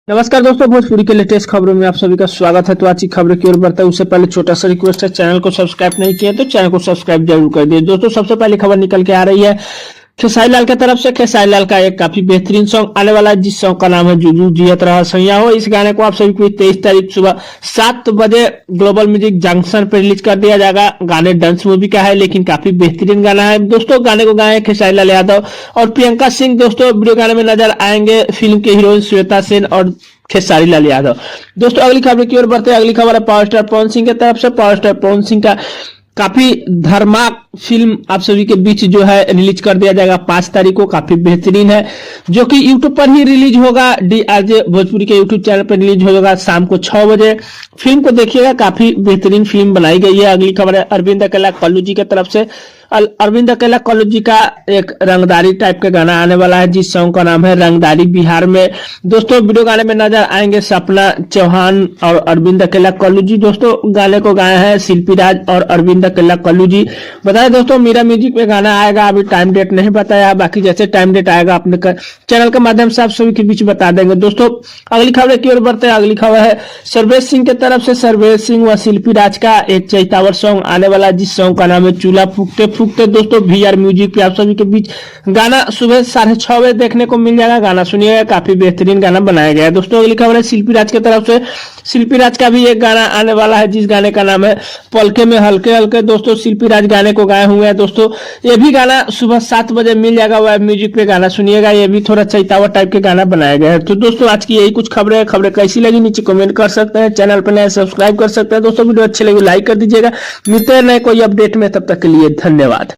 नमस्कार दोस्तों, भोजपुरी के लेटेस्ट खबरों में आप सभी का स्वागत है। तो आज की खबरों की ओर बढ़ता है उससे पहले छोटा सा रिक्वेस्ट है, चैनल को सब्सक्राइब नहीं किया तो चैनल को सब्सक्राइब जरूर कर दिए। दोस्तों सबसे पहले खबर निकल के आ रही है खेसारी लाल की तरफ से। खेसारी लाल का एक काफी बेहतरीन सॉन्ग आने वाला है, जिस सॉन्ग का नाम है जुजू जियत रहा सैया हो। इस गाने को आप सभी को 23 तारीख सुबह 7 बजे ग्लोबल म्यूजिक जंक्शन पर रिलीज कर दिया जाएगा। गाने डांस मूवी का है, लेकिन काफी बेहतरीन गाना है। दोस्तों गाने को गाए खेसारी लाल यादव और प्रियंका सिंह। दोस्तों वीडियो गाने में नजर आएंगे फिल्म के हीरोइन श्वेता सेन और खेसारी लाल यादव। दोस्तों अगली खबर की ओर बढ़ते हैं। अगली खबर है पावर स्टार पवन सिंह की तरफ से। पावर स्टार पवन सिंह का काफी धर्माक फिल्म आप सभी के बीच जो है रिलीज कर दिया जाएगा 5 तारीख को। काफी बेहतरीन है, जो कि यूट्यूब पर ही रिलीज होगा। DRJ भोजपुरी के यूट्यूब चैनल पर रिलीज होगा शाम को 6 बजे। फिल्म को देखिएगा, काफी बेहतरीन फिल्म बनाई गई है। अगली खबर है अरविंद अकेला कल्लू जी की तरफ से। अरविंद अकेला कल्लू जी का एक रंगदारी टाइप का गाना आने वाला है, जिस सॉन्ग का नाम है रंगदारी बिहार में। दोस्तों वीडियो गाने में नजर आएंगे सपना चौहान और अरविंद अकेला कल्लू जी। दोस्तों गाने को गाए हैं शिल्पी राज और अरविंद अकेला कल्लू जी। बताए दोस्तों मीरा म्यूजिक में गाना आएगा, अभी टाइम डेट नहीं बताया, बाकी जैसे टाइम डेट आएगा अपने चैनल के माध्यम से आप सभी के बीच बता देंगे। दोस्तों अगली खबर की ओर बढ़ते हैं। अगली खबर है सर्वेश सिंह की तरफ से। सर्वेश सिंह व शिल्पी राज का एक चैतावर सॉन्ग आने वाला, जिस सॉन्ग का नाम है चूल्हा फूकते फूकते। दोस्तों VR म्यूजिक पे आप सभी के बीच गाना सुबह 6:30 बजे देखने को मिल जाएगा। गाना सुनिएगा, काफी बेहतरीन गाना बनाया गया है। दोस्तों अगली खबर है शिल्पी राज की तरफ से। शिल्पी राज का भी एक गाना आने वाला है, जिस गाने का नाम है पलके में हल्के हल्के। दोस्तों शिल्पी राज गाने को गाए हुए हैं। दोस्तों ये भी गाना सुबह 7 बजे मिल जाएगा, वेब म्यूजिक पे गाना सुनिएगा। ये भी थोड़ा चैतावर टाइप के गाना बनाया गया है। तो दोस्तों आज की यही कुछ खबरें कैसी लगी नीचे कमेंट कर सकते हैं। चैनल पर नए सब्सक्राइब कर सकते हैं। दोस्तों वीडियो अच्छी लगी लाइक कर दीजिएगा। मिलते हैं नए कोई अपडेट में, तब तक के लिए धन्यवाद।